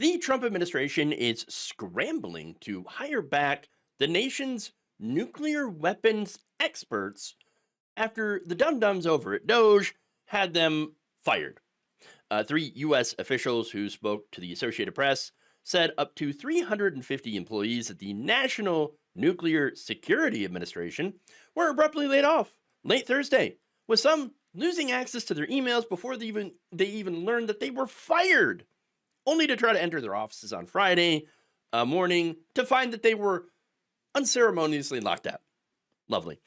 The Trump administration is scrambling to hire back the nation's nuclear weapons experts after the dum-dums over at Doge had them fired. Three U.S. officials who spoke to the Associated Press said up to 350 employees at the National Nuclear Security Administration were abruptly laid off late Thursday, with some losing access to their emails before they even learned that they were fired, only to try to enter their offices on Friday morning to find that they were unceremoniously locked out. Lovely.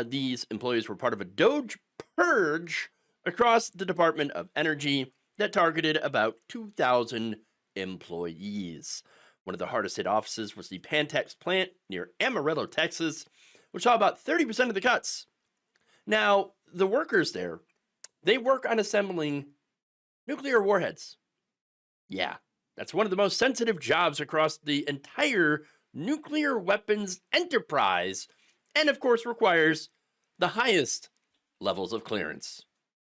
These employees were part of a Doge purge across the Department of Energy that targeted about 2,000 employees. One of the hardest hit offices was the Pantex plant near Amarillo, Texas, which saw about 30% of the cuts. Now, the workers there, they work on assembling nuclear warheads. Yeah, that's one of the most sensitive jobs across the entire nuclear weapons enterprise, and of course requires the highest levels of clearance.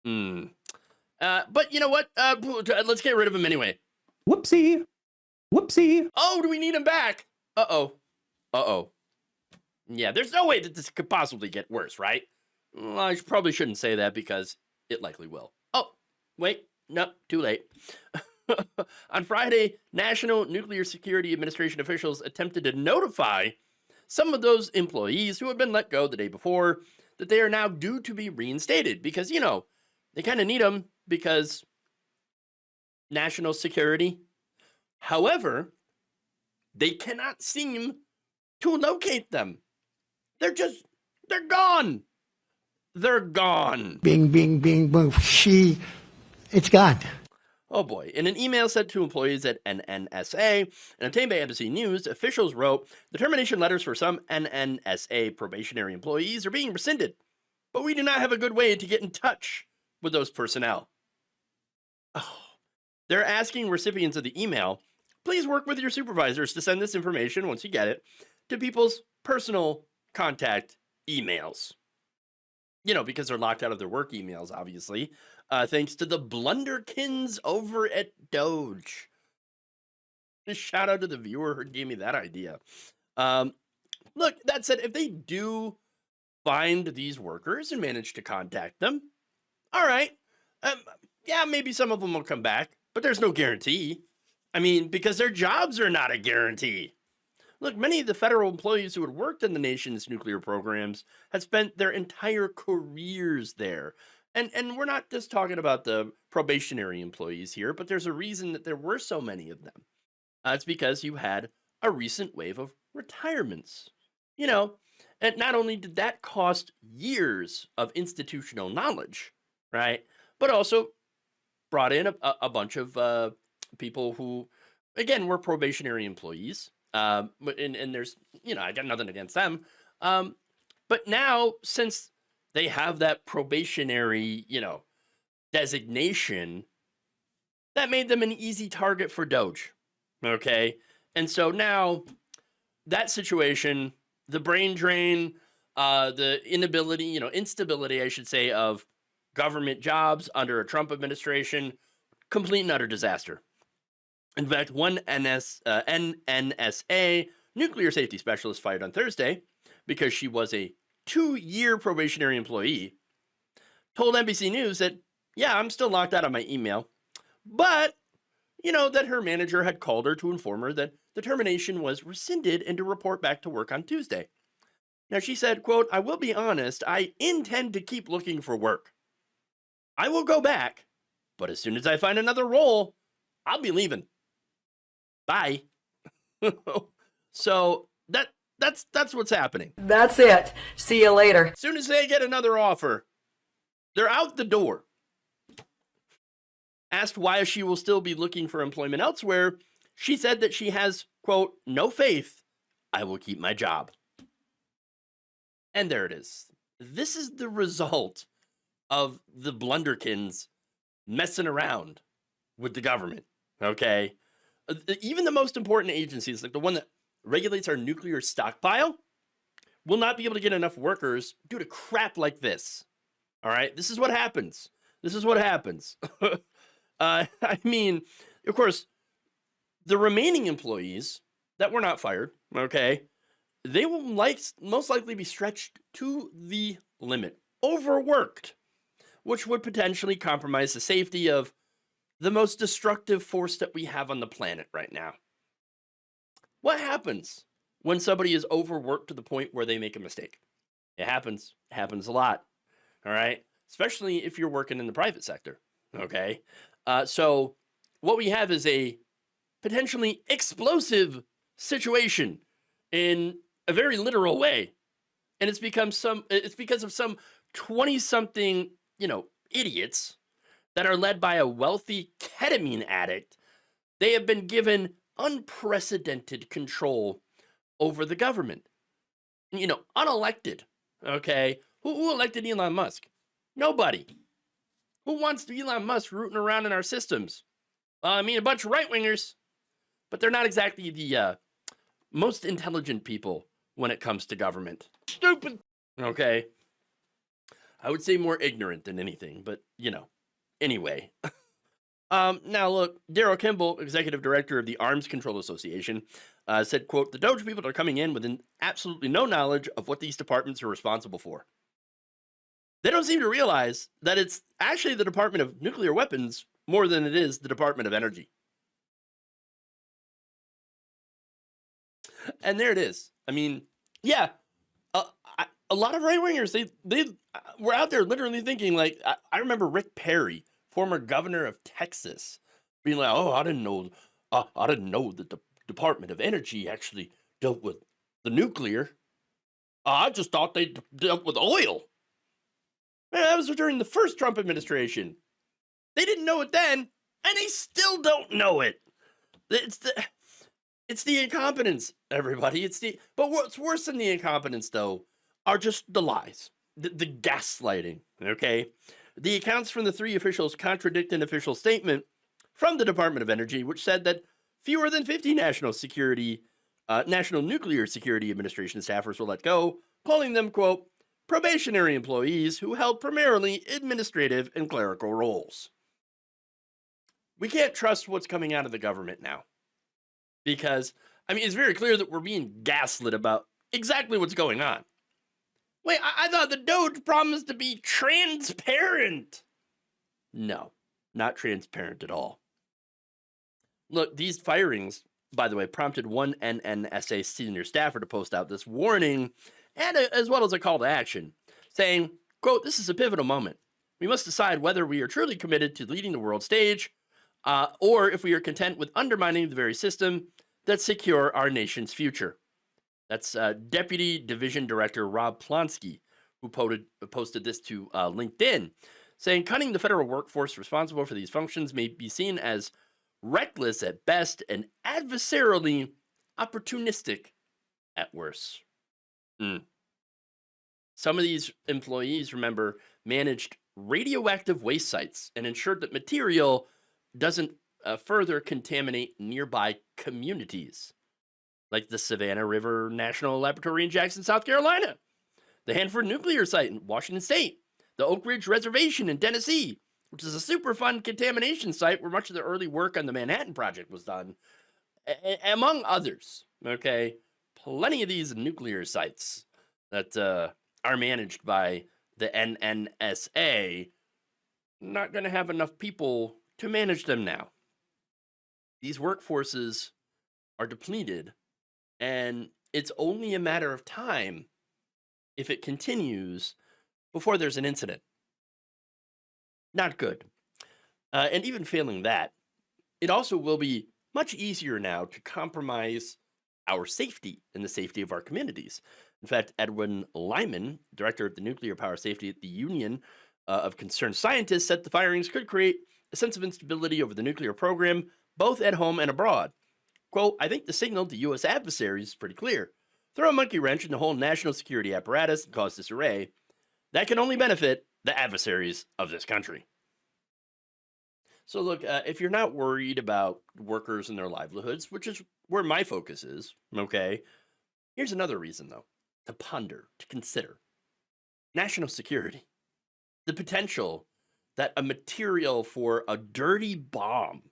But you know what? Let's get rid of him anyway. Whoopsie. Whoopsie. Oh, do we need him back? Uh-oh. Uh-oh. Yeah, there's no way that this could possibly get worse, right? Well, I probably shouldn't say that because it likely will. Oh, wait. Nope, too late. On Friday, National Nuclear Security Administration officials attempted to notify some of those employees who had been let go the day before that they are now due to be reinstated because, you know, they kind of need them because national security. However, they cannot seem to locate them. They're gone. They're gone. Bing, bing, bing, boom. It's gone. Oh boy. In an email sent to employees at NNSA and obtained by Embassy News, officials wrote, the termination letters for some NNSA probationary employees are being rescinded, but we do not have a good way to get in touch with those personnel. Oh. They're asking recipients of the email, please work with your supervisors to send this information, once you get it, to people's personal contact emails. You know, because they're locked out of their work emails, obviously, thanks to the blunderkins over at Doge. Just shout out to the viewer who gave me that idea. Look, that said, if they do find these workers and manage to contact them, all right, yeah, maybe some of them will come back, but there's no guarantee. I mean, because their jobs are not a guarantee. Look, many of the federal employees who had worked in the nation's nuclear programs had spent their entire careers there. And we're not just talking about the probationary employees here, but there's a reason that there were so many of them. It's because you had a recent wave of retirements. You know, and not only did that cost years of institutional knowledge, right, but also brought in a bunch of people who, again, were probationary employees. And there's, you know, I got nothing against them. But now, since they have that probationary, you know, designation, that made them an easy target for Doge. Okay. And so now that situation, the brain drain, the inability, you know, instability, I should say, of government jobs under a Trump administration, complete and utter disaster. In fact, one NNSA nuclear safety specialist fired on Thursday because she was a 2-year probationary employee, told NBC News that, yeah, I'm still locked out of my email, but, you know, that her manager had called her to inform her that the termination was rescinded and to report back to work on Tuesday. Now, she said, quote, I will be honest, I intend to keep looking for work. I will go back, but as soon as I find another role, I'll be leaving. Bye. So that's what's happening. That's it. See you later. As soon as they get another offer, they're out the door. Asked why she will still be looking for employment elsewhere, she said that she has, quote, no faith I will keep my job. And there it is. This is the result of the blunderkins messing around with the government, okay? Even the most important agencies, like the one that regulates our nuclear stockpile, will not be able to get enough workers due to crap like this. All right? This is what happens. This is what happens. I mean, of course, The remaining employees that were not fired, okay, they will most likely be stretched to the limit, overworked, which would potentially compromise the safety of the most destructive force that we have on the planet right now. What happens when somebody is overworked to the point where they make a mistake? It happens. It happens a lot. All right. Especially if you're working in the private sector. Okay. So what we have is a potentially explosive situation in a very literal way. And it's because of some 20-something, idiots that are led by a wealthy ketamine addict. They have been given unprecedented control over the government. Unelected. Okay. Who elected Elon Musk? Nobody. Who wants Elon Musk rooting around in our systems? A bunch of right wingers, but they're not exactly the most intelligent people when it comes to government. Stupid. Okay. I would say more ignorant than anything, but anyway. Now look, Daryl Kimball, executive director of the Arms Control Association, said, quote, "The Doge people are coming in with absolutely no knowledge of what these departments are responsible for. They don't seem to realize that it's actually the Department of Nuclear Weapons more than it is the Department of Energy." And there it is. Yeah, a lot of right wingers, they were out there literally thinking, like, I remember Rick Perry, former governor of Texas, being like, "Oh, I didn't know that the Department of Energy actually dealt with the nuclear. I just thought they dealt with oil." Man, that was during the first Trump administration. They didn't know it then, and they still don't know it. It's the incompetence, everybody. But what's worse than the incompetence, though, are just the lies, the gaslighting. Okay, the accounts from the three officials contradict an official statement from the Department of Energy, which said that fewer than 50 National Nuclear Security Administration staffers were let go, calling them, quote, "probationary employees who held primarily administrative and clerical roles." We can't trust what's coming out of the government now. Because, it's very clear that we're being gaslit about exactly what's going on. Wait, I thought the Doge promised to be transparent. No, not transparent at all. Look, these firings, by the way, prompted one NNSA senior staffer to post out this warning, and as well as a call to action, saying, quote, "This is a pivotal moment. We must decide whether we are truly committed to leading the world stage, or if we are content with undermining the very system that secure our nation's future." That's Deputy Division Director Rob Plonsky, who posted this to LinkedIn, saying, "Cutting the federal workforce responsible for these functions may be seen as reckless at best and adversarially opportunistic at worst." Some of these employees, remember, managed radioactive waste sites and ensured that material doesn't further contaminate nearby communities, like the Savannah River National Laboratory in Jackson, South Carolina, the Hanford Nuclear Site in Washington State, the Oak Ridge Reservation in Tennessee, which is a Superfund contamination site where much of the early work on the Manhattan Project was done, among others. Okay, plenty of these nuclear sites that are managed by the NNSA, not going to have enough people to manage them now. These workforces are depleted, and it's only a matter of time, if it continues, before there's an incident. Not good. And even failing that, it also will be much easier now to compromise our safety and the safety of our communities. In fact, Edwin Lyman, director of the Nuclear Power Safety at the Union of Concerned Scientists, said the firings could create a sense of instability over the nuclear program, both at home and abroad. Quote, "I think the signal to U.S. adversaries is pretty clear. Throw a monkey wrench in the whole national security apparatus and cause disarray. That can only benefit the adversaries of this country." So look, if you're not worried about workers and their livelihoods, which is where my focus is, okay, here's another reason, though, to ponder, to consider. National security. The potential that a material for a dirty bomb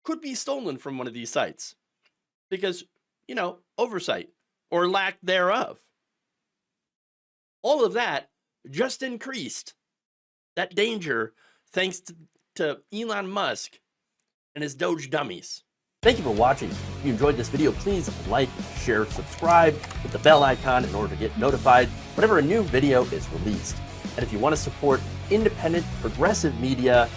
could be stolen from one of these sites. because, oversight or lack thereof. All of that just increased that danger thanks to Elon Musk and his Doge dummies. Thank you for watching. If you enjoyed this video, please like, share, subscribe, hit the bell icon in order to get notified whenever a new video is released. And if you want to support independent, progressive media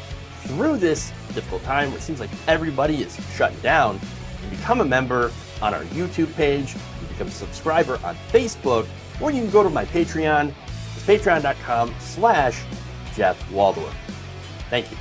through this difficult time where it seems like everybody is shutting down, you can become a member on our YouTube page, you can become a subscriber on Facebook, or you can go to my Patreon. It's patreon.com/Jeff Waldorf. Thank you.